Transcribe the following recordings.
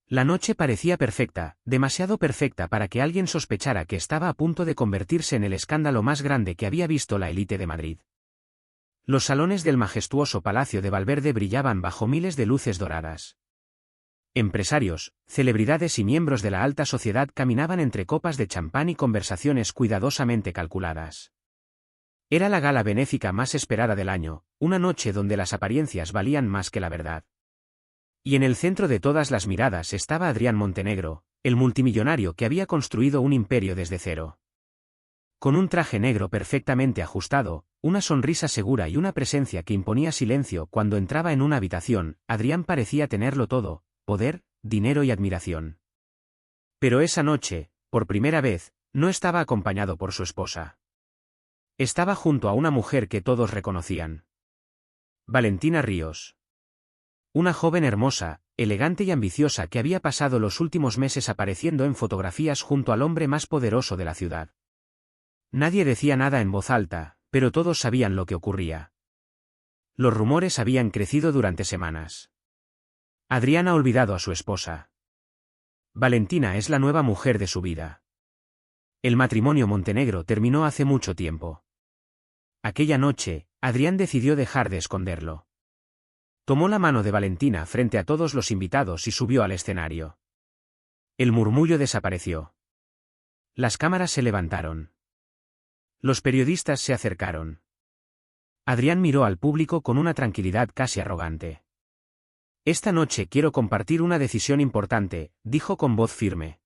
La noche parecía perfecta, demasiado perfecta para que alguien sospechara que estaba a punto de convertirse en el escándalo más grande que había visto la élite de Madrid. Los salones del majestuoso Palacio de Valverde brillaban bajo miles de luces doradas. Empresarios, celebridades y miembros de la alta sociedad caminaban entre copas de champán y conversaciones cuidadosamente calculadas. Era la gala benéfica más esperada del año, una noche donde las apariencias valían más que la verdad. Y en el centro de todas las miradas estaba Adrián Montenegro, el multimillonario que había construido un imperio desde cero. Con un traje negro perfectamente ajustado, una sonrisa segura y una presencia que imponía silencio cuando entraba en una habitación, Adrián parecía tenerlo todo: poder, dinero y admiración. Pero esa noche, por primera vez, no estaba acompañado por su esposa. Estaba junto a una mujer que todos reconocían. Valentina Ríos. Una joven hermosa, elegante y ambiciosa que había pasado los últimos meses apareciendo en fotografías junto al hombre más poderoso de la ciudad. Nadie decía nada en voz alta, pero todos sabían lo que ocurría. Los rumores habían crecido durante semanas. Adrián ha olvidado a su esposa. Valentina es la nueva mujer de su vida. El matrimonio Montenegro terminó hace mucho tiempo. Aquella noche, Adrián decidió dejar de esconderlo. Tomó la mano de Valentina frente a todos los invitados y subió al escenario. El murmullo desapareció. Las cámaras se levantaron. Los periodistas se acercaron. Adrián miró al público con una tranquilidad casi arrogante. Esta noche quiero compartir una decisión importante, dijo con voz firme.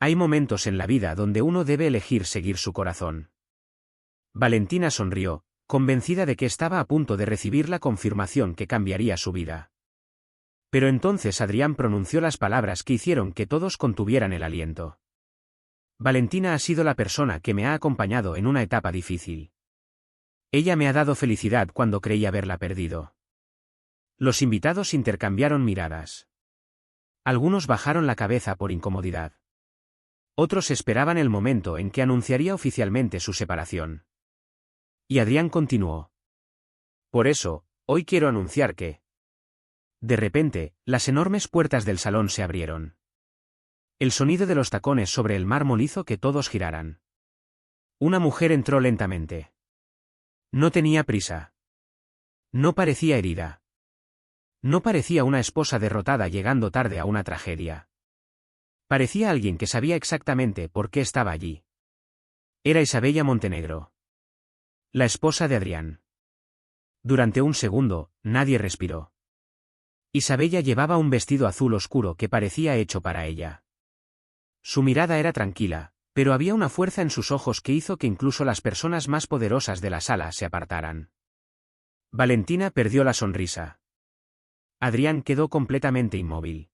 Hay momentos en la vida donde uno debe elegir seguir su corazón. Valentina sonrió, convencida de que estaba a punto de recibir la confirmación que cambiaría su vida. Pero entonces Adrián pronunció las palabras que hicieron que todos contuvieran el aliento. Valentina ha sido la persona que me ha acompañado en una etapa difícil. Ella me ha dado felicidad cuando creí haberla perdido. Los invitados intercambiaron miradas. Algunos bajaron la cabeza por incomodidad. Otros esperaban el momento en que anunciaría oficialmente su separación. Y Adrián continuó. Por eso, hoy quiero anunciar que... De repente, las enormes puertas del salón se abrieron. El sonido de los tacones sobre el mármol hizo que todos giraran. Una mujer entró lentamente. No tenía prisa. No parecía herida. No parecía una esposa derrotada llegando tarde a una tragedia. Parecía alguien que sabía exactamente por qué estaba allí. Era Isabella Montenegro. La esposa de Adrián. Durante un segundo, nadie respiró. Isabella llevaba un vestido azul oscuro que parecía hecho para ella. Su mirada era tranquila, pero había una fuerza en sus ojos que hizo que incluso las personas más poderosas de la sala se apartaran. Valentina perdió la sonrisa. Adrián quedó completamente inmóvil.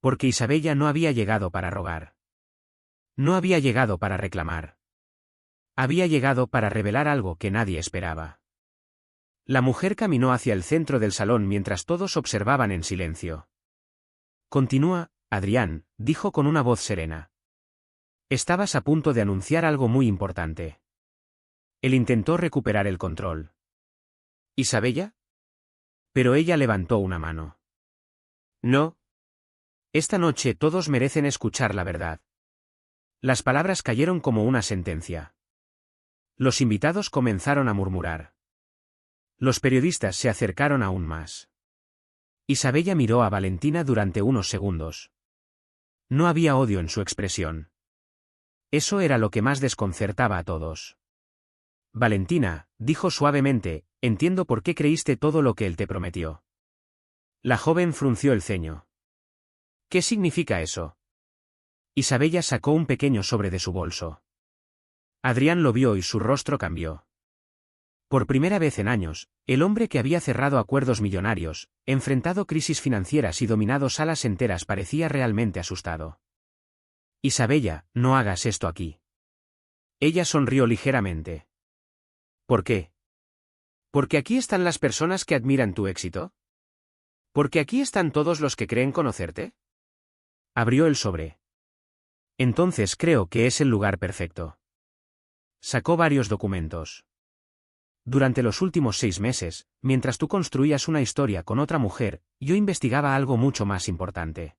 Porque Isabella no había llegado para rogar. No había llegado para reclamar. Había llegado para revelar algo que nadie esperaba. La mujer caminó hacia el centro del salón mientras todos observaban en silencio. Continúa, Adrián, dijo con una voz serena. Estabas a punto de anunciar algo muy importante. Él intentó recuperar el control. ¿Isabella? Pero ella levantó una mano. No. Esta noche todos merecen escuchar la verdad. Las palabras cayeron como una sentencia. Los invitados comenzaron a murmurar. Los periodistas se acercaron aún más. Isabella miró a Valentina durante unos segundos. No había odio en su expresión. Eso era lo que más desconcertaba a todos. Valentina, dijo suavemente, entiendo por qué creíste todo lo que él te prometió. La joven frunció el ceño. ¿Qué significa eso? Isabella sacó un pequeño sobre de su bolso. Adrián lo vio y su rostro cambió. Por primera vez en años, el hombre que había cerrado acuerdos millonarios, enfrentado crisis financieras y dominado salas enteras parecía realmente asustado. Isabella, no hagas esto aquí. Ella sonrió ligeramente. ¿Por qué? ¿Porque aquí están las personas que admiran tu éxito? ¿Porque aquí están todos los que creen conocerte? Abrió el sobre. Entonces creo que es el lugar perfecto. Sacó varios documentos. Durante los últimos 6 meses, mientras tú construías una historia con otra mujer, yo investigaba algo mucho más importante.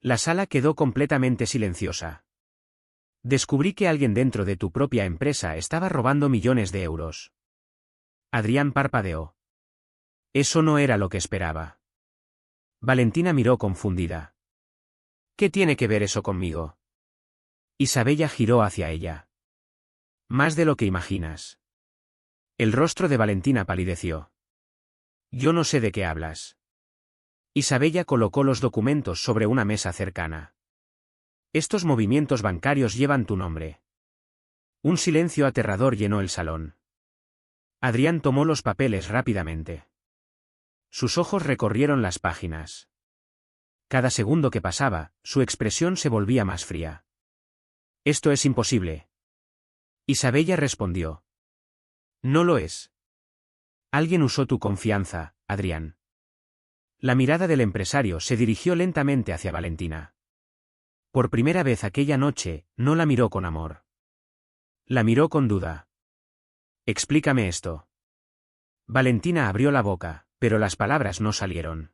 La sala quedó completamente silenciosa. Descubrí que alguien dentro de tu propia empresa estaba robando millones de euros. Adrián parpadeó. Eso no era lo que esperaba. Valentina miró confundida. ¿Qué tiene que ver eso conmigo? Isabella giró hacia ella. Más de lo que imaginas. El rostro de Valentina palideció. Yo no sé de qué hablas. Isabella colocó los documentos sobre una mesa cercana. Estos movimientos bancarios llevan tu nombre. Un silencio aterrador llenó el salón. Adrián tomó los papeles rápidamente. Sus ojos recorrieron las páginas. Cada segundo que pasaba, su expresión se volvía más fría. Esto es imposible. Isabella respondió. No lo es. Alguien usó tu confianza, Adrián. La mirada del empresario se dirigió lentamente hacia Valentina. Por primera vez aquella noche, no la miró con amor. La miró con duda. Explícame esto. Valentina abrió la boca, pero las palabras no salieron.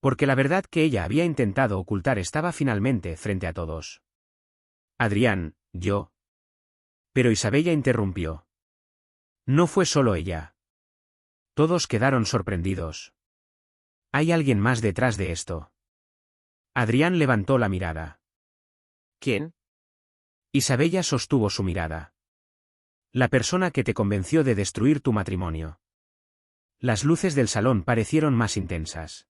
Porque la verdad que ella había intentado ocultar estaba finalmente frente a todos. Adrián, yo. Pero Isabella interrumpió. No fue solo ella. Todos quedaron sorprendidos. Hay alguien más detrás de esto. Adrián levantó la mirada. ¿Quién? Isabella sostuvo su mirada. La persona que te convenció de destruir tu matrimonio. Las luces del salón parecieron más intensas.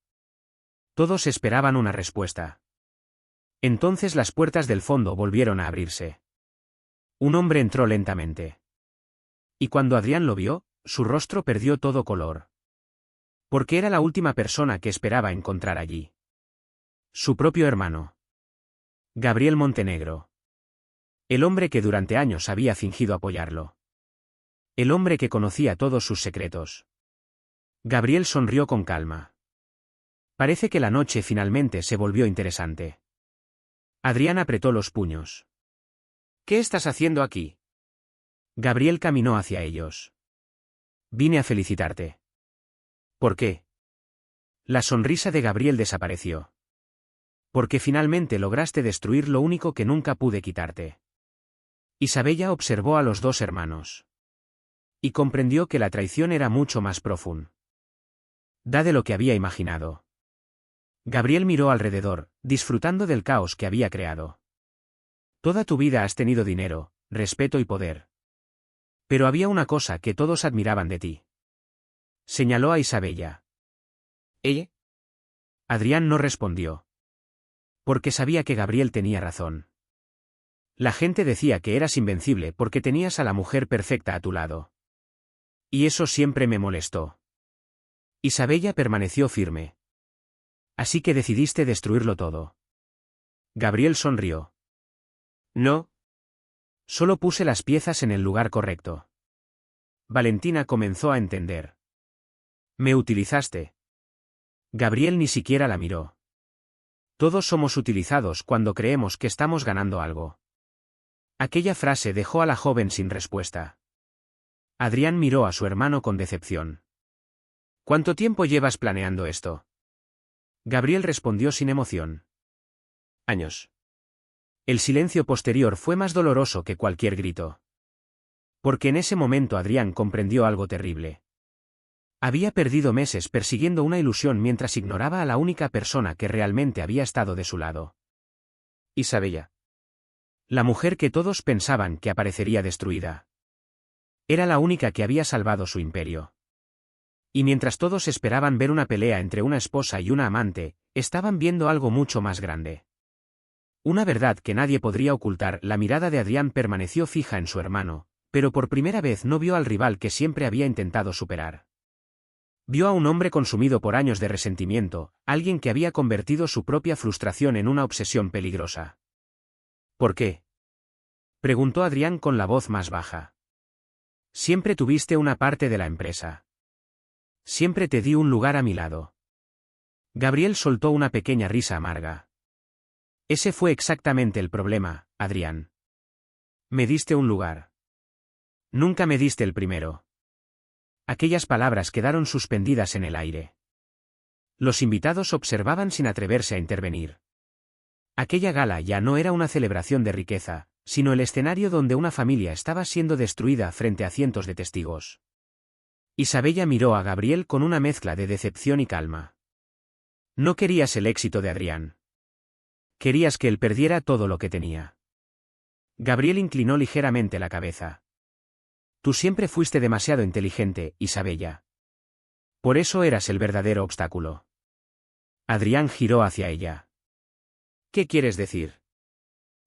Todos esperaban una respuesta. Entonces las puertas del fondo volvieron a abrirse. Un hombre entró lentamente. Y cuando Adrián lo vio, su rostro perdió todo color. Porque era la última persona que esperaba encontrar allí. Su propio hermano. Gabriel Montenegro. El hombre que durante años había fingido apoyarlo. El hombre que conocía todos sus secretos. Gabriel sonrió con calma. Parece que la noche finalmente se volvió interesante. Adrián apretó los puños. ¿Qué estás haciendo aquí? Gabriel caminó hacia ellos. Vine a felicitarte. ¿Por qué? La sonrisa de Gabriel desapareció. Porque finalmente lograste destruir lo único que nunca pude quitarte. Isabella observó a los dos hermanos. Y comprendió que la traición era mucho más profunda. De lo que había imaginado. Gabriel miró alrededor, disfrutando del caos que había creado. Toda tu vida has tenido dinero, respeto y poder. Pero había una cosa que todos admiraban de ti. Señaló a Isabella. ¿Ella? Adrián no respondió. Porque sabía que Gabriel tenía razón. La gente decía que eras invencible porque tenías a la mujer perfecta a tu lado. Y eso siempre me molestó. Isabella permaneció firme. Así que decidiste destruirlo todo. Gabriel sonrió. No. Solo puse las piezas en el lugar correcto. Valentina comenzó a entender. Me utilizaste. Gabriel ni siquiera la miró. Todos somos utilizados cuando creemos que estamos ganando algo. Aquella frase dejó a la joven sin respuesta. Adrián miró a su hermano con decepción. ¿Cuánto tiempo llevas planeando esto? Gabriel respondió sin emoción. Años. El silencio posterior fue más doloroso que cualquier grito. Porque en ese momento Adrián comprendió algo terrible. Había perdido meses persiguiendo una ilusión mientras ignoraba a la única persona que realmente había estado de su lado. Isabella. La mujer que todos pensaban que aparecería destruida. Era la única que había salvado su imperio. Y mientras todos esperaban ver una pelea entre una esposa y una amante, estaban viendo algo mucho más grande. Una verdad que nadie podría ocultar. La mirada de Adrián permaneció fija en su hermano, pero por primera vez no vio al rival que siempre había intentado superar. Vio a un hombre consumido por años de resentimiento, alguien que había convertido su propia frustración en una obsesión peligrosa. ¿Por qué? Preguntó Adrián con la voz más baja. Siempre tuviste una parte de la empresa. Siempre te di un lugar a mi lado. Gabriel soltó una pequeña risa amarga. Ese fue exactamente el problema, Adrián. Me diste un lugar. Nunca me diste el primero. Aquellas palabras quedaron suspendidas en el aire. Los invitados observaban sin atreverse a intervenir. Aquella gala ya no era una celebración de riqueza, sino el escenario donde una familia estaba siendo destruida frente a cientos de testigos. Isabella miró a Gabriel con una mezcla de decepción y calma. No querías el éxito de Adrián. Querías que él perdiera todo lo que tenía. Gabriel inclinó ligeramente la cabeza. Tú siempre fuiste demasiado inteligente, Isabella. Por eso eras el verdadero obstáculo. Adrián giró hacia ella. ¿Qué quieres decir?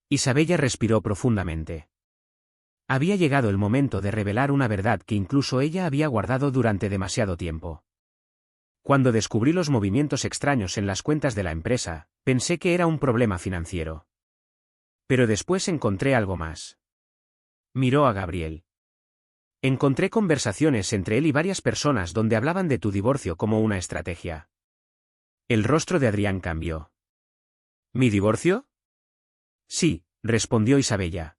Isabella respiró profundamente. Había llegado el momento de revelar una verdad que incluso ella había guardado durante demasiado tiempo. Cuando descubrí los movimientos extraños en las cuentas de la empresa, pensé que era un problema financiero. Pero después encontré algo más. Miró a Gabriel. Encontré conversaciones entre él y varias personas donde hablaban de tu divorcio como una estrategia. El rostro de Adrián cambió. ¿Mi divorcio? Sí, respondió Isabella.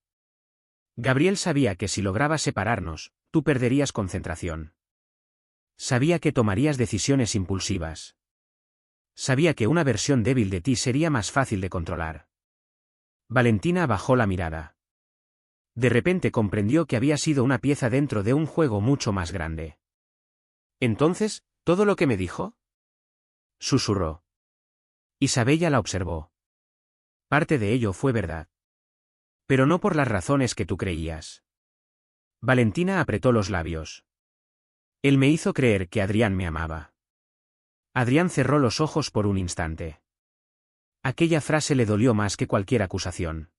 Gabriel sabía que si lograba separarnos, tú perderías concentración. Sabía que tomarías decisiones impulsivas. Sabía que una versión débil de ti sería más fácil de controlar. Valentina bajó la mirada. De repente comprendió que había sido una pieza dentro de un juego mucho más grande. Entonces, ¿todo lo que me dijo? Susurró. Isabella la observó. Parte de ello fue verdad. Pero no por las razones que tú creías. Valentina apretó los labios. Él me hizo creer que Adrián me amaba. Adrián cerró los ojos por un instante. Aquella frase le dolió más que cualquier acusación.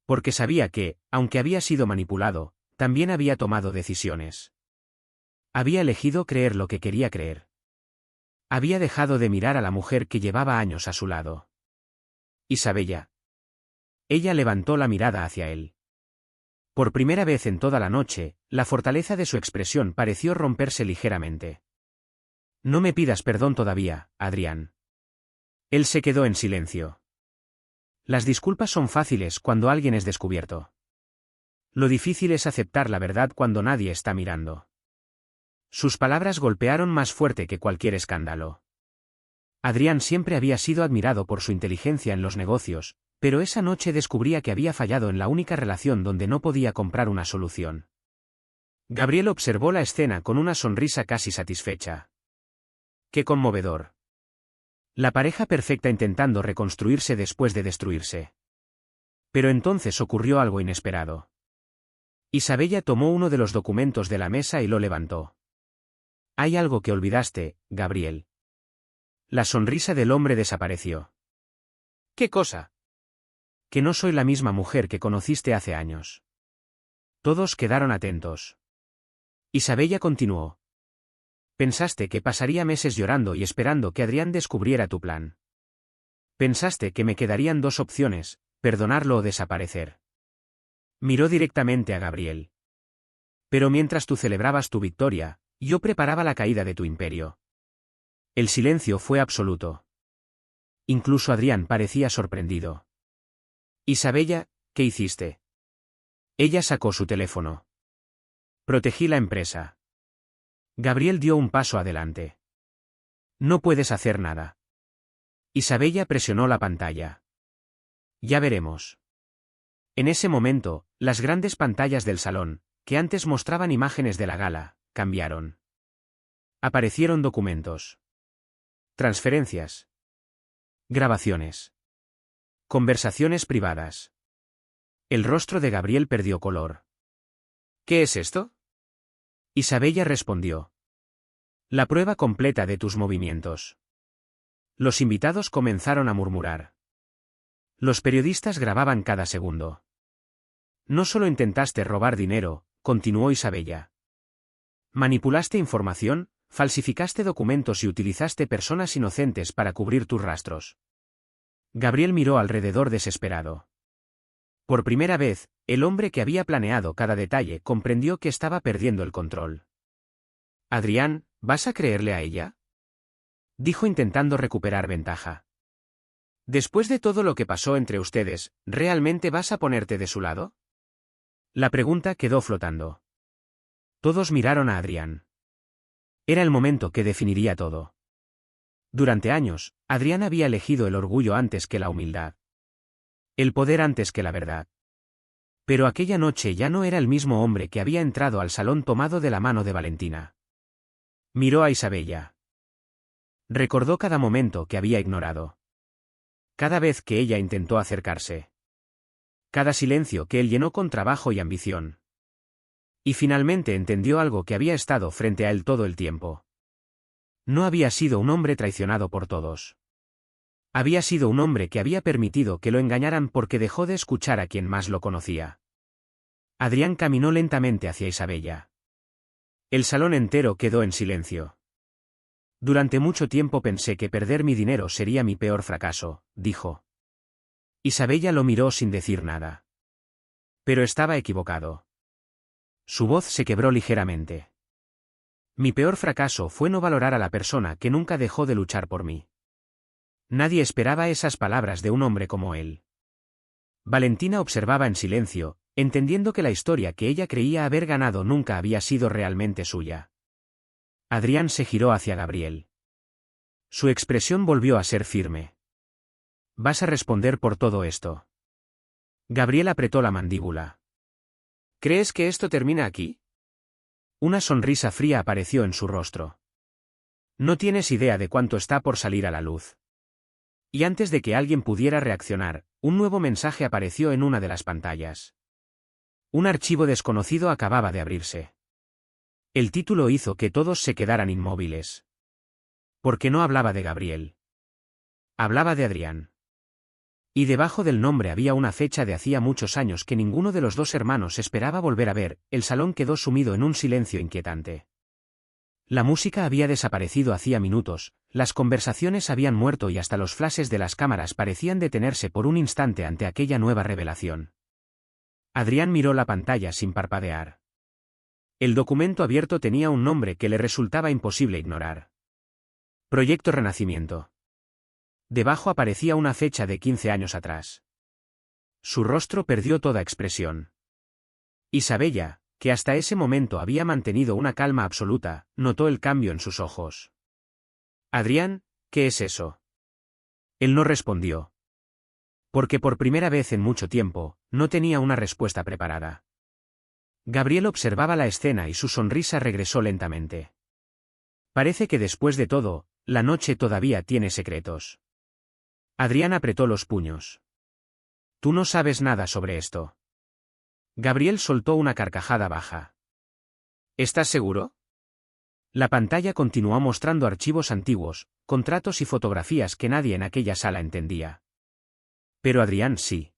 Porque sabía que, aunque había sido manipulado, también había tomado decisiones. Había elegido creer lo que quería creer. Había dejado de mirar a la mujer que llevaba años a su lado. Isabella. Ella levantó la mirada hacia él. Por primera vez en toda la noche, la fortaleza de su expresión pareció romperse ligeramente. No me pidas perdón todavía, Adrián. Él se quedó en silencio. Las disculpas son fáciles cuando alguien es descubierto. Lo difícil es aceptar la verdad cuando nadie está mirando. Sus palabras golpearon más fuerte que cualquier escándalo. Adrián siempre había sido admirado por su inteligencia en los negocios, pero esa noche descubría que había fallado en la única relación donde no podía comprar una solución. Gabriel observó la escena con una sonrisa casi satisfecha. ¡Qué conmovedor! La pareja perfecta intentando reconstruirse después de destruirse. Pero entonces ocurrió algo inesperado. Isabella tomó uno de los documentos de la mesa y lo levantó. Hay algo que olvidaste, Gabriel. La sonrisa del hombre desapareció. ¿Qué cosa? Que no soy la misma mujer que conociste hace años. Todos quedaron atentos. Isabella continuó. Pensaste que pasaría meses llorando y esperando que Adrián descubriera tu plan. Pensaste que me quedarían dos opciones, perdonarlo o desaparecer. Miró directamente a Gabriel. Pero mientras tú celebrabas tu victoria, yo preparaba la caída de tu imperio. El silencio fue absoluto. Incluso Adrián parecía sorprendido. Isabella, ¿qué hiciste? Ella sacó su teléfono. Protegí la empresa. Gabriel dio un paso adelante. No puedes hacer nada. Isabella presionó la pantalla. Ya veremos. En ese momento, las grandes pantallas del salón, que antes mostraban imágenes de la gala, cambiaron. Aparecieron documentos. Transferencias. Grabaciones. Conversaciones privadas. El rostro de Gabriel perdió color. ¿Qué es esto? Isabella respondió. La prueba completa de tus movimientos. Los invitados comenzaron a murmurar. Los periodistas grababan cada segundo. No solo intentaste robar dinero, continuó Isabella. Manipulaste información, falsificaste documentos y utilizaste personas inocentes para cubrir tus rastros. Gabriel miró alrededor desesperado. Por primera vez, el hombre que había planeado cada detalle comprendió que estaba perdiendo el control. Adrián, ¿vas a creerle a ella? Dijo intentando recuperar ventaja. Después de todo lo que pasó entre ustedes, ¿realmente vas a ponerte de su lado? La pregunta quedó flotando. Todos miraron a Adrián. Era el momento que definiría todo. Durante años, Adrián había elegido el orgullo antes que la humildad. El poder antes que la verdad. Pero aquella noche ya no era el mismo hombre que había entrado al salón tomado de la mano de Valentina. Miró a Isabella. Recordó cada momento que había ignorado. Cada vez que ella intentó acercarse. Cada silencio que él llenó con trabajo y ambición. Y finalmente entendió algo que había estado frente a él todo el tiempo. No había sido un hombre traicionado por todos. Había sido un hombre que había permitido que lo engañaran porque dejó de escuchar a quien más lo conocía. Adrián caminó lentamente hacia Isabella. El salón entero quedó en silencio. Durante mucho tiempo pensé que perder mi dinero sería mi peor fracaso, dijo. Isabella lo miró sin decir nada. Pero estaba equivocado. Su voz se quebró ligeramente. Mi peor fracaso fue no valorar a la persona que nunca dejó de luchar por mí. Nadie esperaba esas palabras de un hombre como él. Valentina observaba en silencio, entendiendo que la historia que ella creía haber ganado nunca había sido realmente suya. Adrián se giró hacia Gabriel. Su expresión volvió a ser firme. ¿Vas a responder por todo esto? Gabriel apretó la mandíbula. ¿Crees que esto termina aquí? Una sonrisa fría apareció en su rostro. No tienes idea de cuánto está por salir a la luz. Y antes de que alguien pudiera reaccionar, un nuevo mensaje apareció en una de las pantallas. Un archivo desconocido acababa de abrirse. El título hizo que todos se quedaran inmóviles. Porque no hablaba de Gabriel. Hablaba de Adrián. Y debajo del nombre había una fecha de hacía muchos años que ninguno de los dos hermanos esperaba volver a ver. El salón quedó sumido en un silencio inquietante. La música había desaparecido hacía minutos, las conversaciones habían muerto y hasta los flashes de las cámaras parecían detenerse por un instante ante aquella nueva revelación. Adrián miró la pantalla sin parpadear. El documento abierto tenía un nombre que le resultaba imposible ignorar. Proyecto Renacimiento. Debajo aparecía una fecha de 15 años atrás. Su rostro perdió toda expresión. Isabella, que hasta ese momento había mantenido una calma absoluta, notó el cambio en sus ojos. Adrián, ¿qué es eso? Él no respondió. Porque por primera vez en mucho tiempo, no tenía una respuesta preparada. Gabriel observaba la escena y su sonrisa regresó lentamente. Parece que después de todo, la noche todavía tiene secretos. Adrián apretó los puños. Tú no sabes nada sobre esto. Gabriel soltó una carcajada baja. ¿Estás seguro? La pantalla continuó mostrando archivos antiguos, contratos y fotografías que nadie en aquella sala entendía. Pero Adrián sí.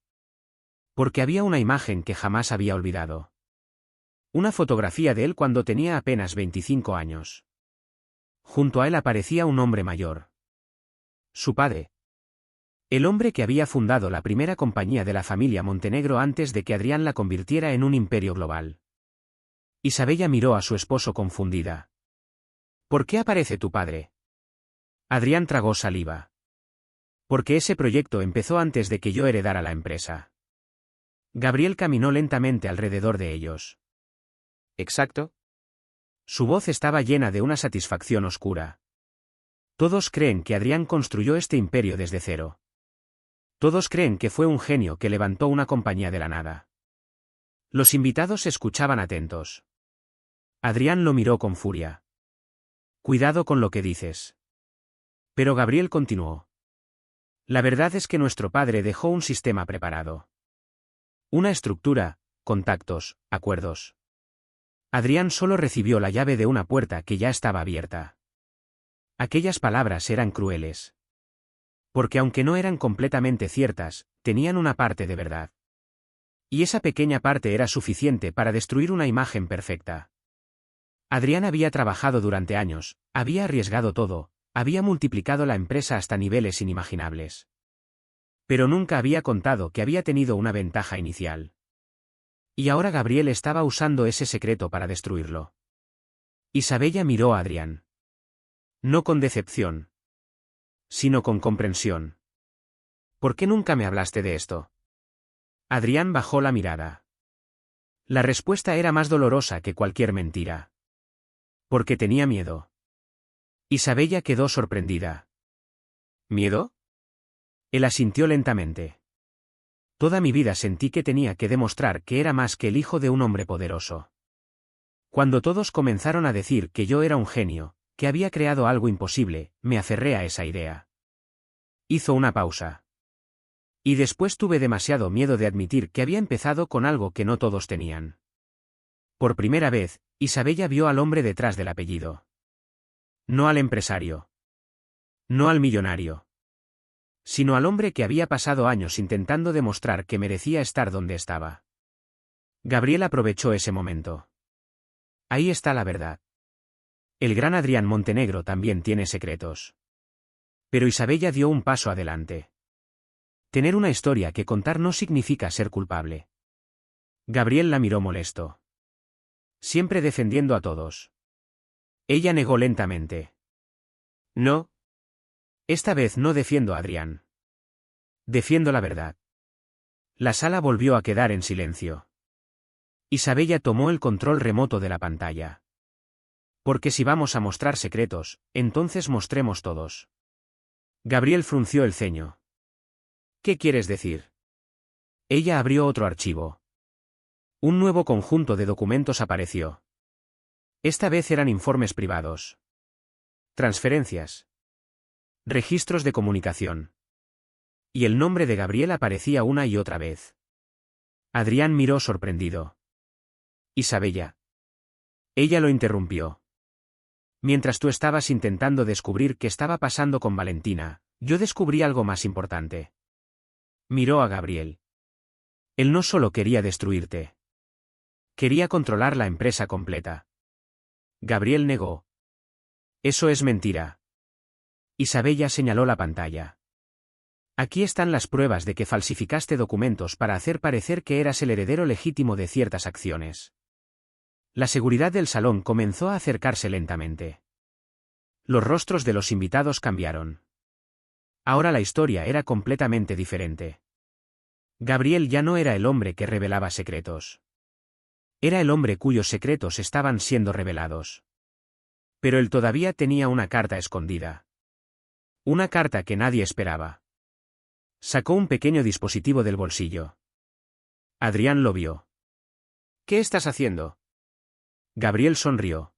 Porque había una imagen que jamás había olvidado. Una fotografía de él cuando tenía apenas 25 años. Junto a él aparecía un hombre mayor. Su padre. El hombre que había fundado la primera compañía de la familia Montenegro antes de que Adrián la convirtiera en un imperio global. Isabella miró a su esposo confundida. ¿Por qué aparece tu padre? Adrián tragó saliva. Porque ese proyecto empezó antes de que yo heredara la empresa. Gabriel caminó lentamente alrededor de ellos. ¿Exacto? Su voz estaba llena de una satisfacción oscura. Todos creen que Adrián construyó este imperio desde cero. Todos creen que fue un genio que levantó una compañía de la nada. Los invitados escuchaban atentos. Adrián lo miró con furia. Cuidado con lo que dices. Pero Gabriel continuó. La verdad es que nuestro padre dejó un sistema preparado. Una estructura, contactos, acuerdos. Adrián solo recibió la llave de una puerta que ya estaba abierta. Aquellas palabras eran crueles. Porque aunque no eran completamente ciertas, tenían una parte de verdad. Y esa pequeña parte era suficiente para destruir una imagen perfecta. Adrián había trabajado durante años, había arriesgado todo, había multiplicado la empresa hasta niveles inimaginables. Pero nunca había contado que había tenido una ventaja inicial. Y ahora Gabriel estaba usando ese secreto para destruirlo. Isabella miró a Adrián. No con decepción, sino con comprensión. ¿Por qué nunca me hablaste de esto? Adrián bajó la mirada. La respuesta era más dolorosa que cualquier mentira. Porque tenía miedo. Isabella quedó sorprendida. ¿Miedo? Él asintió lentamente. Toda mi vida sentí que tenía que demostrar que era más que el hijo de un hombre poderoso. Cuando todos comenzaron a decir que yo era un genio, que había creado algo imposible, me aferré a esa idea. Hizo una pausa. Y después tuve demasiado miedo de admitir que había empezado con algo que no todos tenían. Por primera vez, Isabella vio al hombre detrás del apellido. No al empresario. No al millonario. Sino al hombre que había pasado años intentando demostrar que merecía estar donde estaba. Gabriel aprovechó ese momento. Ahí está la verdad. El gran Adrián Montenegro también tiene secretos. Pero Isabella dio un paso adelante. Tener una historia que contar no significa ser culpable. Gabriel la miró molesto. Siempre defendiendo a todos. Ella negó lentamente. No. Esta vez no defiendo a Adrián. Defiendo la verdad. La sala volvió a quedar en silencio. Isabella tomó el control remoto de la pantalla. Porque si vamos a mostrar secretos, entonces mostremos todos. Gabriel frunció el ceño. ¿Qué quieres decir? Ella abrió otro archivo. Un nuevo conjunto de documentos apareció. Esta vez eran informes privados. Transferencias. Registros de comunicación. Y el nombre de Gabriel aparecía una y otra vez. Adrián miró sorprendido. Isabella. Ella lo interrumpió. Mientras tú estabas intentando descubrir qué estaba pasando con Valentina, yo descubrí algo más importante. Miró a Gabriel. Él no solo quería destruirte. Quería controlar la empresa completa. Gabriel negó. Eso es mentira. Isabella señaló la pantalla. Aquí están las pruebas de que falsificaste documentos para hacer parecer que eras el heredero legítimo de ciertas acciones. La seguridad del salón comenzó a acercarse lentamente. Los rostros de los invitados cambiaron. Ahora la historia era completamente diferente. Gabriel ya no era el hombre que revelaba secretos. Era el hombre cuyos secretos estaban siendo revelados. Pero él todavía tenía una carta escondida. Una carta que nadie esperaba. Sacó un pequeño dispositivo del bolsillo. Adrián lo vio. ¿Qué estás haciendo? Gabriel sonrió.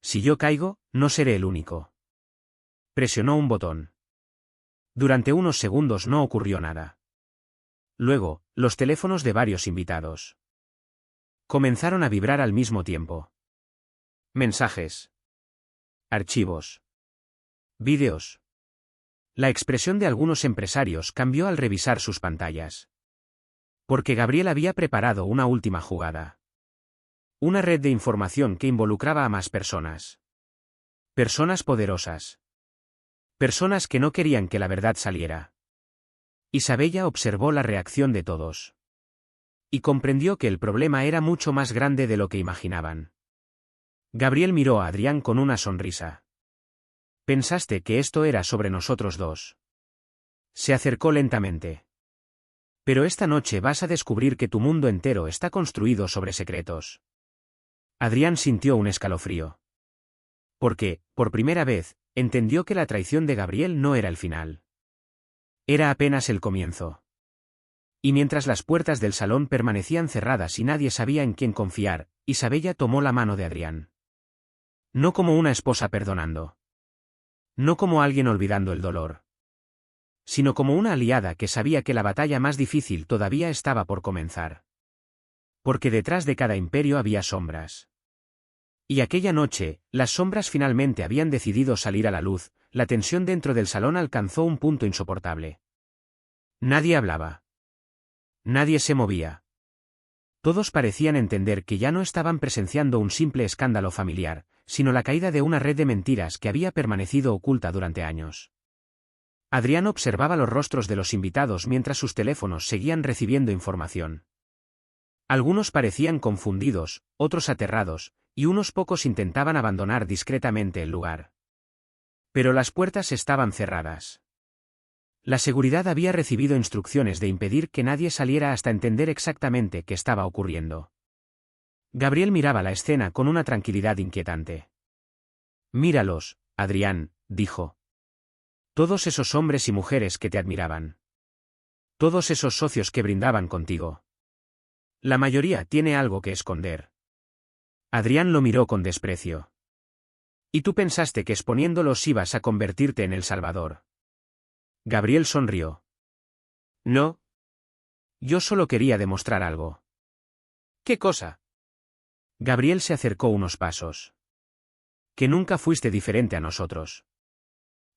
Si yo caigo, no seré el único. Presionó un botón. Durante unos segundos no ocurrió nada. Luego, los teléfonos de varios invitados comenzaron a vibrar al mismo tiempo. Mensajes. Archivos. Vídeos. La expresión de algunos empresarios cambió al revisar sus pantallas. Porque Gabriel había preparado una última jugada. Una red de información que involucraba a más personas. Personas poderosas. Personas que no querían que la verdad saliera. Isabella observó la reacción de todos. Y comprendió que el problema era mucho más grande de lo que imaginaban. Gabriel miró a Adrián con una sonrisa. ¿Pensaste que esto era sobre nosotros dos? Se acercó lentamente. Pero esta noche vas a descubrir que tu mundo entero está construido sobre secretos. Adrián sintió un escalofrío. Porque, por primera vez, entendió que la traición de Gabriel no era el final. Era apenas el comienzo. Y mientras las puertas del salón permanecían cerradas y nadie sabía en quién confiar, Isabella tomó la mano de Adrián. No como una esposa perdonando. No como alguien olvidando el dolor. Sino como una aliada que sabía que la batalla más difícil todavía estaba por comenzar. Porque detrás de cada imperio había sombras. Y aquella noche, las sombras finalmente habían decidido salir a la luz, la tensión dentro del salón alcanzó un punto insoportable. Nadie hablaba. Nadie se movía. Todos parecían entender que ya no estaban presenciando un simple escándalo familiar, sino la caída de una red de mentiras que había permanecido oculta durante años. Adrián observaba los rostros de los invitados mientras sus teléfonos seguían recibiendo información. Algunos parecían confundidos, otros aterrados, y unos pocos intentaban abandonar discretamente el lugar. Pero las puertas estaban cerradas. La seguridad había recibido instrucciones de impedir que nadie saliera hasta entender exactamente qué estaba ocurriendo. Gabriel miraba la escena con una tranquilidad inquietante. Míralos, Adrián, dijo. Todos esos hombres y mujeres que te admiraban. Todos esos socios que brindaban contigo. La mayoría tiene algo que esconder. Adrián lo miró con desprecio. ¿Y tú pensaste que exponiéndolos ibas a convertirte en el Salvador? Gabriel sonrió. No. Yo solo quería demostrar algo. ¿Qué cosa? Gabriel se acercó unos pasos. Que nunca fuiste diferente a nosotros.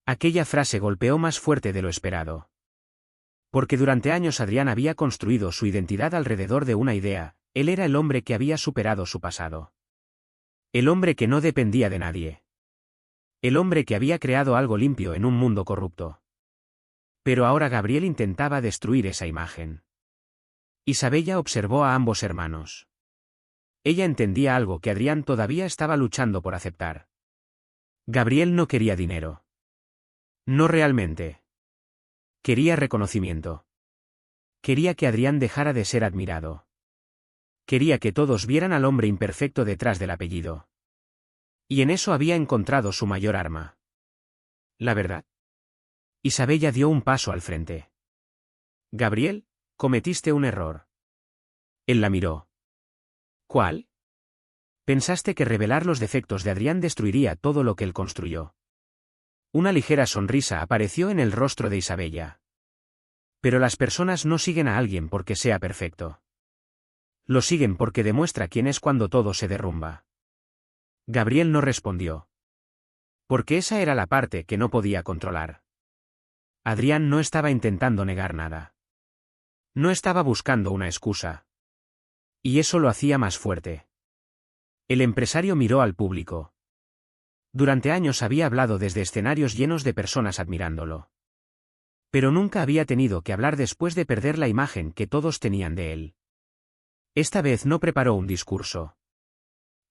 Aquella frase golpeó más fuerte de lo esperado. Porque durante años Adrián había construido su identidad alrededor de una idea: él era el hombre que había superado su pasado. El hombre que no dependía de nadie. El hombre que había creado algo limpio en un mundo corrupto. Pero ahora Gabriel intentaba destruir esa imagen. Isabella observó a ambos hermanos. Ella entendía algo que Adrián todavía estaba luchando por aceptar. Gabriel no quería dinero. No realmente. Quería reconocimiento. Quería que Adrián dejara de ser admirado. Quería que todos vieran al hombre imperfecto detrás del apellido. Y en eso había encontrado su mayor arma. La verdad. Isabella dio un paso al frente. Gabriel, cometiste un error. Él la miró. ¿Cuál? Pensaste que revelar los defectos de Adrián destruiría todo lo que él construyó. Una ligera sonrisa apareció en el rostro de Isabella. Pero las personas no siguen a alguien porque sea perfecto. Lo siguen porque demuestra quién es cuando todo se derrumba. Gabriel no respondió. Porque esa era la parte que no podía controlar. Adrián no estaba intentando negar nada. No estaba buscando una excusa. Y eso lo hacía más fuerte. El empresario miró al público. Durante años había hablado desde escenarios llenos de personas admirándolo. Pero nunca había tenido que hablar después de perder la imagen que todos tenían de él. Esta vez no preparó un discurso.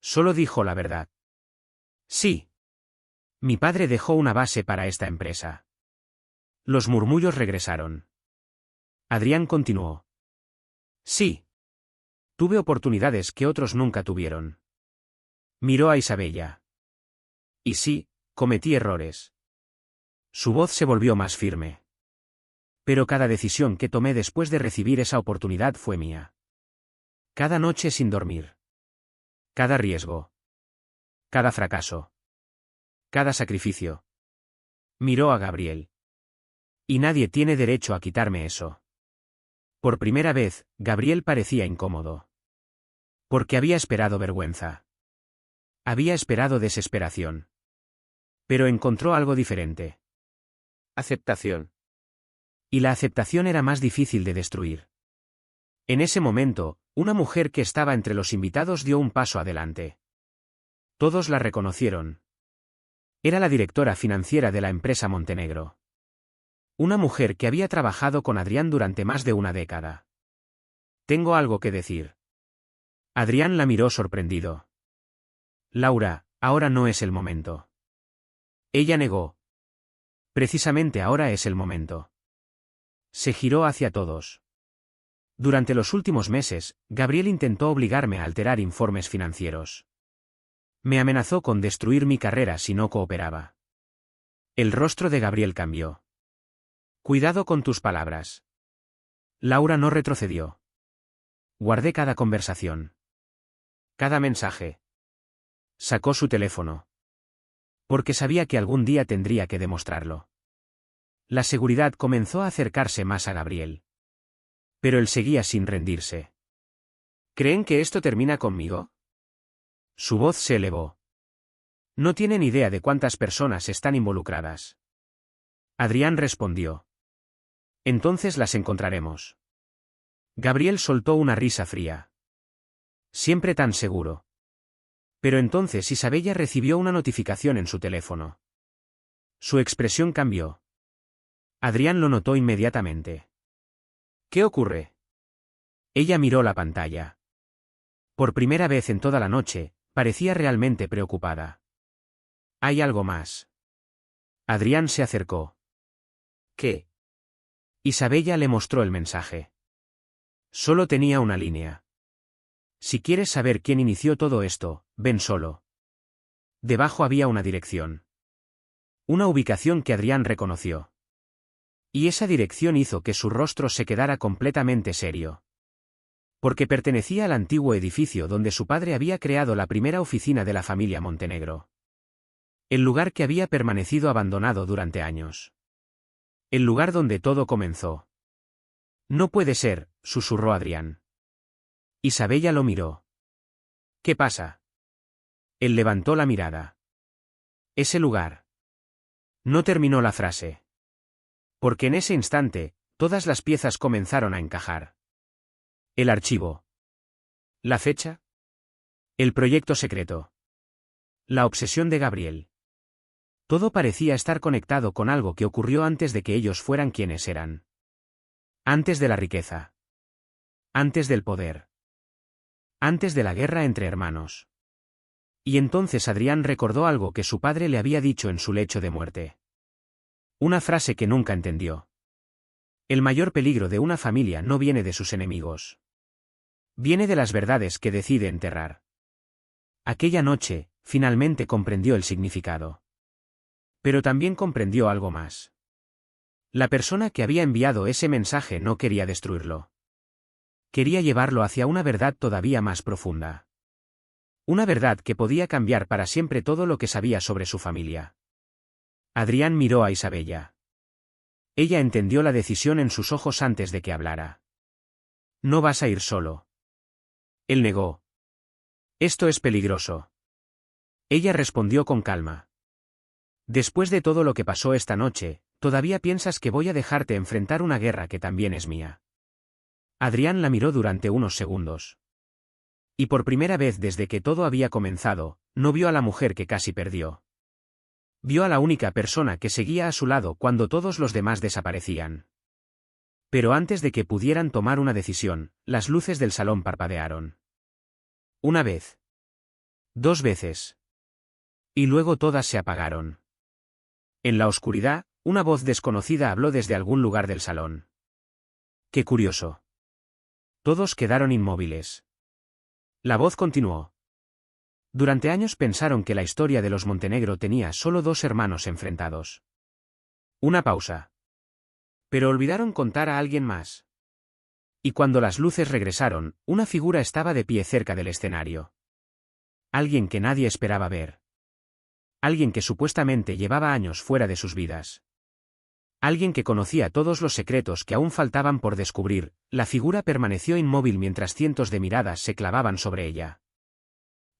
Solo dijo la verdad. Sí. Mi padre dejó una base para esta empresa. Los murmullos regresaron. Adrián continuó. Sí. Tuve oportunidades que otros nunca tuvieron. Miró a Isabella. Y sí, cometí errores. Su voz se volvió más firme. Pero cada decisión que tomé después de recibir esa oportunidad fue mía. Cada noche sin dormir. Cada riesgo. Cada fracaso. Cada sacrificio. Miró a Gabriel. Y nadie tiene derecho a quitarme eso. Por primera vez, Gabriel parecía incómodo. Porque había esperado vergüenza. Había esperado desesperación. Pero encontró algo diferente. Aceptación. Y la aceptación era más difícil de destruir. En ese momento, una mujer que estaba entre los invitados dio un paso adelante. Todos la reconocieron. Era la directora financiera de la empresa Montenegro. Una mujer que había trabajado con Adrián durante más de una década. Tengo algo que decir. Adrián la miró sorprendido. Laura, ahora no es el momento. Ella negó. Precisamente ahora es el momento. Se giró hacia todos. Durante los últimos meses, Gabriel intentó obligarme a alterar informes financieros. Me amenazó con destruir mi carrera si no cooperaba. El rostro de Gabriel cambió. Cuidado con tus palabras. Laura no retrocedió. Guardé cada conversación. Cada mensaje. Sacó su teléfono. Porque sabía que algún día tendría que demostrarlo. La seguridad comenzó a acercarse más a Gabriel. Pero él seguía sin rendirse. ¿Creen que esto termina conmigo? Su voz se elevó. No tienen idea de cuántas personas están involucradas. Adrián respondió. Entonces las encontraremos. Gabriel soltó una risa fría. Siempre tan seguro. Pero entonces Isabella recibió una notificación en su teléfono. Su expresión cambió. Adrián lo notó inmediatamente. ¿Qué ocurre? Ella miró la pantalla. Por primera vez en toda la noche, parecía realmente preocupada. Hay algo más. Adrián se acercó. ¿Qué? Isabella le mostró el mensaje. Solo tenía una línea. Si quieres saber quién inició todo esto, ven solo. Debajo había una dirección. Una ubicación que Adrián reconoció. Y esa dirección hizo que su rostro se quedara completamente serio. Porque pertenecía al antiguo edificio donde su padre había creado la primera oficina de la familia Montenegro. El lugar que había permanecido abandonado durante años. El lugar donde todo comenzó. No puede ser, susurró Adrián. Isabella lo miró. ¿Qué pasa? Él levantó la mirada. Ese lugar. No terminó la frase. Porque en ese instante, todas las piezas comenzaron a encajar. El archivo. La fecha. El proyecto secreto. La obsesión de Gabriel. Todo parecía estar conectado con algo que ocurrió antes de que ellos fueran quienes eran. Antes de la riqueza. Antes del poder. Antes de la guerra entre hermanos. Y entonces Adrián recordó algo que su padre le había dicho en su lecho de muerte. Una frase que nunca entendió. El mayor peligro de una familia no viene de sus enemigos. Viene de las verdades que decide enterrar. Aquella noche, finalmente comprendió el significado. Pero también comprendió algo más. La persona que había enviado ese mensaje no quería destruirlo. Quería llevarlo hacia una verdad todavía más profunda. Una verdad que podía cambiar para siempre todo lo que sabía sobre su familia. Adrián miró a Isabella. Ella entendió la decisión en sus ojos antes de que hablara. No vas a ir solo. Él negó. Esto es peligroso. Ella respondió con calma. Después de todo lo que pasó esta noche, ¿todavía piensas que voy a dejarte enfrentar una guerra que también es mía? Adrián la miró durante unos segundos. Y por primera vez desde que todo había comenzado, no vio a la mujer que casi perdió. Vio a la única persona que seguía a su lado cuando todos los demás desaparecían. Pero antes de que pudieran tomar una decisión, las luces del salón parpadearon. Una vez. 2 veces. Y luego todas se apagaron. En la oscuridad, una voz desconocida habló desde algún lugar del salón. ¡Qué curioso! Todos quedaron inmóviles. La voz continuó. Durante años pensaron que la historia de los Montenegro tenía solo 2 hermanos enfrentados. Una pausa. Pero olvidaron contar a alguien más. Y cuando las luces regresaron, una figura estaba de pie cerca del escenario. Alguien que nadie esperaba ver. Alguien que supuestamente llevaba años fuera de sus vidas. Alguien que conocía todos los secretos que aún faltaban por descubrir. La figura permaneció inmóvil mientras cientos de miradas se clavaban sobre ella.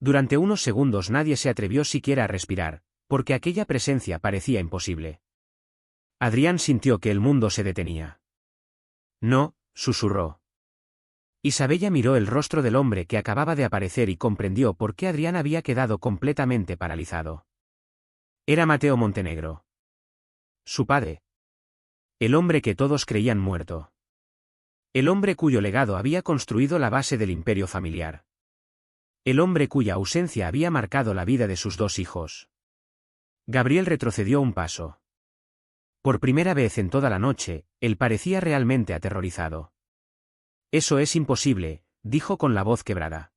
Durante unos segundos nadie se atrevió siquiera a respirar, porque aquella presencia parecía imposible. Adrián sintió que el mundo se detenía. No, susurró. Isabella miró el rostro del hombre que acababa de aparecer y comprendió por qué Adrián había quedado completamente paralizado. Era Mateo Montenegro. Su padre. El hombre que todos creían muerto. El hombre cuyo legado había construido la base del imperio familiar. El hombre cuya ausencia había marcado la vida de sus 2 hijos. Gabriel retrocedió un paso. Por primera vez en toda la noche, él parecía realmente aterrorizado. Eso es imposible, dijo con la voz quebrada.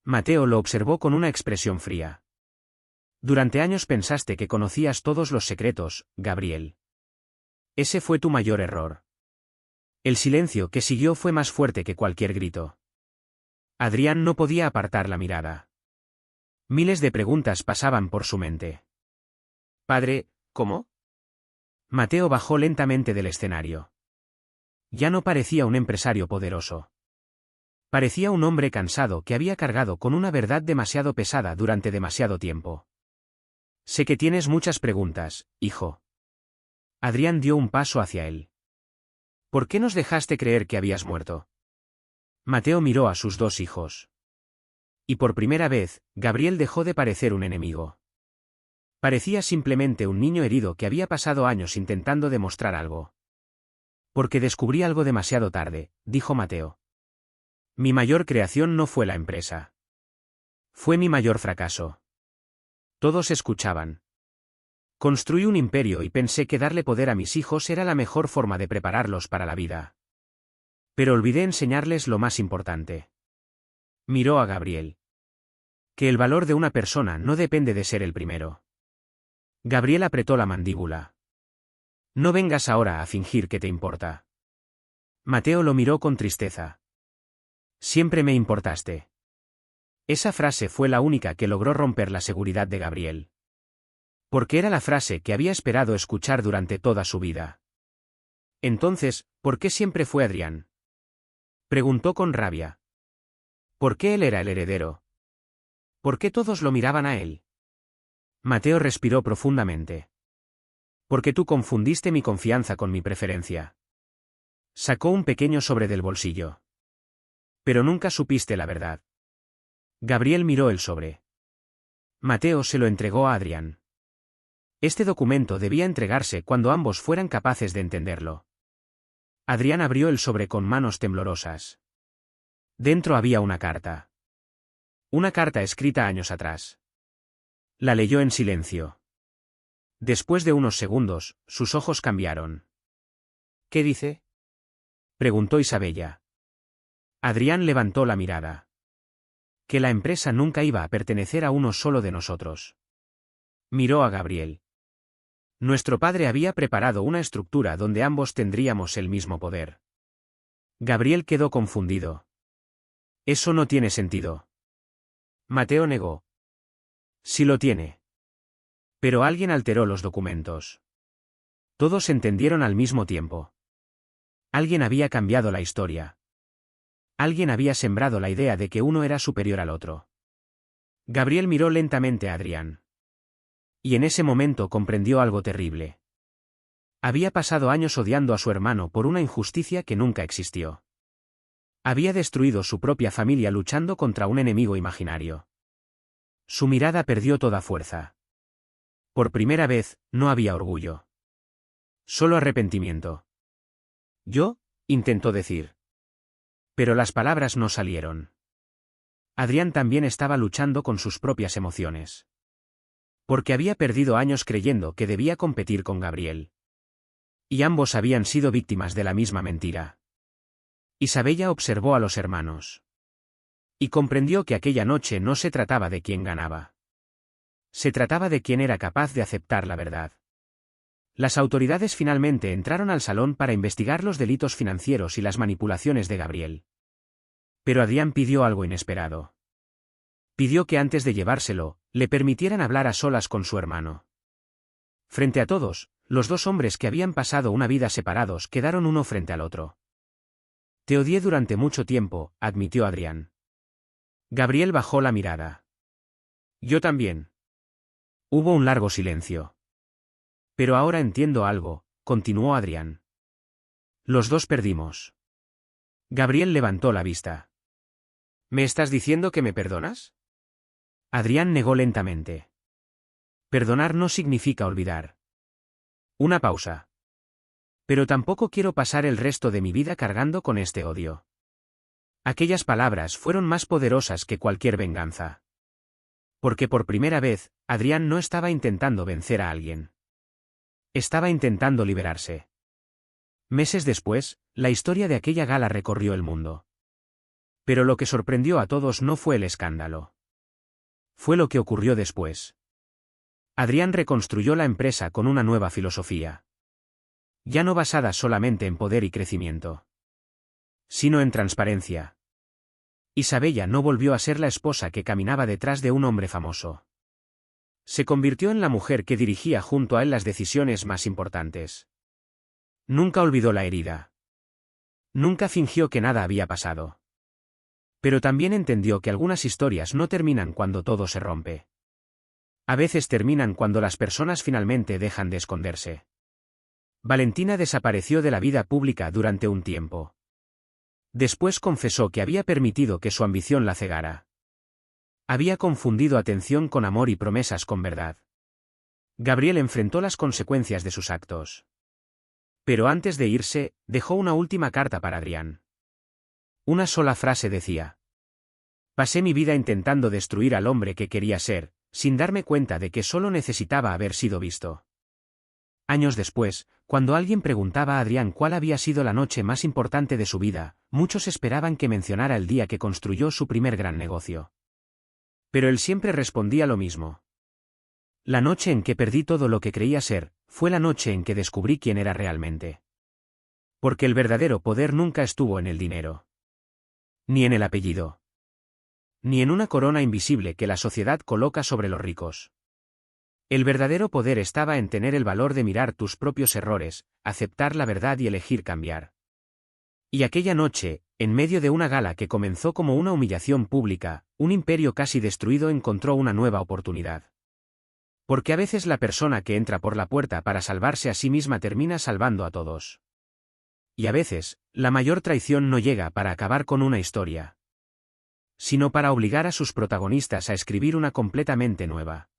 Mateo lo observó con una expresión fría. Durante años pensaste que conocías todos los secretos, Gabriel. Ese fue tu mayor error. El silencio que siguió fue más fuerte que cualquier grito. Adrián no podía apartar la mirada. Miles de preguntas pasaban por su mente. Padre, ¿cómo? Mateo bajó lentamente del escenario. Ya no parecía un empresario poderoso. Parecía un hombre cansado que había cargado con una verdad demasiado pesada durante demasiado tiempo. Sé que tienes muchas preguntas, hijo. Adrián dio un paso hacia él. ¿Por qué nos dejaste creer que habías muerto? Mateo miró a sus 2 hijos. Y por primera vez, Gabriel dejó de parecer un enemigo. Parecía simplemente un niño herido que había pasado años intentando demostrar algo. Porque descubrí algo demasiado tarde, dijo Mateo. Mi mayor creación no fue la empresa. Fue mi mayor fracaso. Todos escuchaban. Construí un imperio y pensé que darle poder a mis hijos era la mejor forma de prepararlos para la vida. Pero olvidé enseñarles lo más importante. Miró a Gabriel. Que el valor de una persona no depende de ser el primero. Gabriel apretó la mandíbula. No vengas ahora a fingir que te importa. Mateo lo miró con tristeza. Siempre me importaste. Esa frase fue la única que logró romper la seguridad de Gabriel. Porque era la frase que había esperado escuchar durante toda su vida. Entonces, ¿por qué siempre fue Adrián? Preguntó con rabia. ¿Por qué él era el heredero? ¿Por qué todos lo miraban a él? Mateo respiró profundamente. Porque tú confundiste mi confianza con mi preferencia. Sacó un pequeño sobre del bolsillo. Pero nunca supiste la verdad. Gabriel miró el sobre. Mateo se lo entregó a Adrián. Este documento debía entregarse cuando ambos fueran capaces de entenderlo. Adrián abrió el sobre con manos temblorosas. Dentro había una carta. Una carta escrita años atrás. La leyó en silencio. Después de unos segundos, sus ojos cambiaron. ¿Qué dice? Preguntó Isabella. Adrián levantó la mirada. Que la empresa nunca iba a pertenecer a uno solo de nosotros. Miró a Gabriel. Nuestro padre había preparado una estructura donde ambos tendríamos el mismo poder. Gabriel quedó confundido. Eso no tiene sentido. Mateo negó. Sí lo tiene. Pero alguien alteró los documentos. Todos entendieron al mismo tiempo. Alguien había cambiado la historia. Alguien había sembrado la idea de que uno era superior al otro. Gabriel miró lentamente a Adrián. Y en ese momento comprendió algo terrible. Había pasado años odiando a su hermano por una injusticia que nunca existió. Había destruido su propia familia luchando contra un enemigo imaginario. Su mirada perdió toda fuerza. Por primera vez, no había orgullo. Solo arrepentimiento. «Yo», intentó decir. Pero las palabras no salieron. Adrián también estaba luchando con sus propias emociones. Porque había perdido años creyendo que debía competir con Gabriel. Y ambos habían sido víctimas de la misma mentira. Isabella observó a los hermanos. Y comprendió que aquella noche no se trataba de quién ganaba. Se trataba de quién era capaz de aceptar la verdad. Las autoridades finalmente entraron al salón para investigar los delitos financieros y las manipulaciones de Gabriel. Pero Adrián pidió algo inesperado. Pidió que antes de llevárselo, le permitieran hablar a solas con su hermano. Frente a todos, los dos hombres que habían pasado una vida separados quedaron uno frente al otro. Te odié durante mucho tiempo, admitió Adrián. Gabriel bajó la mirada. Yo también. Hubo un largo silencio. Pero ahora entiendo algo, continuó Adrián. Los dos perdimos. Gabriel levantó la vista. ¿Me estás diciendo que me perdonas? Adrián negó lentamente. Perdonar no significa olvidar. Una pausa. Pero tampoco quiero pasar el resto de mi vida cargando con este odio. Aquellas palabras fueron más poderosas que cualquier venganza. Porque por primera vez, Adrián no estaba intentando vencer a alguien. Estaba intentando liberarse. Meses después, la historia de aquella gala recorrió el mundo. Pero lo que sorprendió a todos no fue el escándalo. Fue lo que ocurrió después. Adrián reconstruyó la empresa con una nueva filosofía. Ya no basada solamente en poder y crecimiento, sino en transparencia. Isabella no volvió a ser la esposa que caminaba detrás de un hombre famoso. Se convirtió en la mujer que dirigía junto a él las decisiones más importantes. Nunca olvidó la herida. Nunca fingió que nada había pasado. Pero también entendió que algunas historias no terminan cuando todo se rompe. A veces terminan cuando las personas finalmente dejan de esconderse. Valentina desapareció de la vida pública durante un tiempo. Después confesó que había permitido que su ambición la cegara. Había confundido atención con amor y promesas con verdad. Gabriel enfrentó las consecuencias de sus actos. Pero antes de irse, dejó una última carta para Adrián. Una sola frase decía: pasé mi vida intentando destruir al hombre que quería ser, sin darme cuenta de que solo necesitaba haber sido visto. Años después, cuando alguien preguntaba a Adrián cuál había sido la noche más importante de su vida, muchos esperaban que mencionara el día que construyó su primer gran negocio. Pero él siempre respondía lo mismo. La noche en que perdí todo lo que creía ser, fue la noche en que descubrí quién era realmente. Porque el verdadero poder nunca estuvo en el dinero. Ni en el apellido. Ni en una corona invisible que la sociedad coloca sobre los ricos. El verdadero poder estaba en tener el valor de mirar tus propios errores, aceptar la verdad y elegir cambiar. Y aquella noche, en medio de una gala que comenzó como una humillación pública, un imperio casi destruido encontró una nueva oportunidad. Porque a veces la persona que entra por la puerta para salvarse a sí misma termina salvando a todos. Y a veces, la mayor traición no llega para acabar con una historia, sino para obligar a sus protagonistas a escribir una completamente nueva.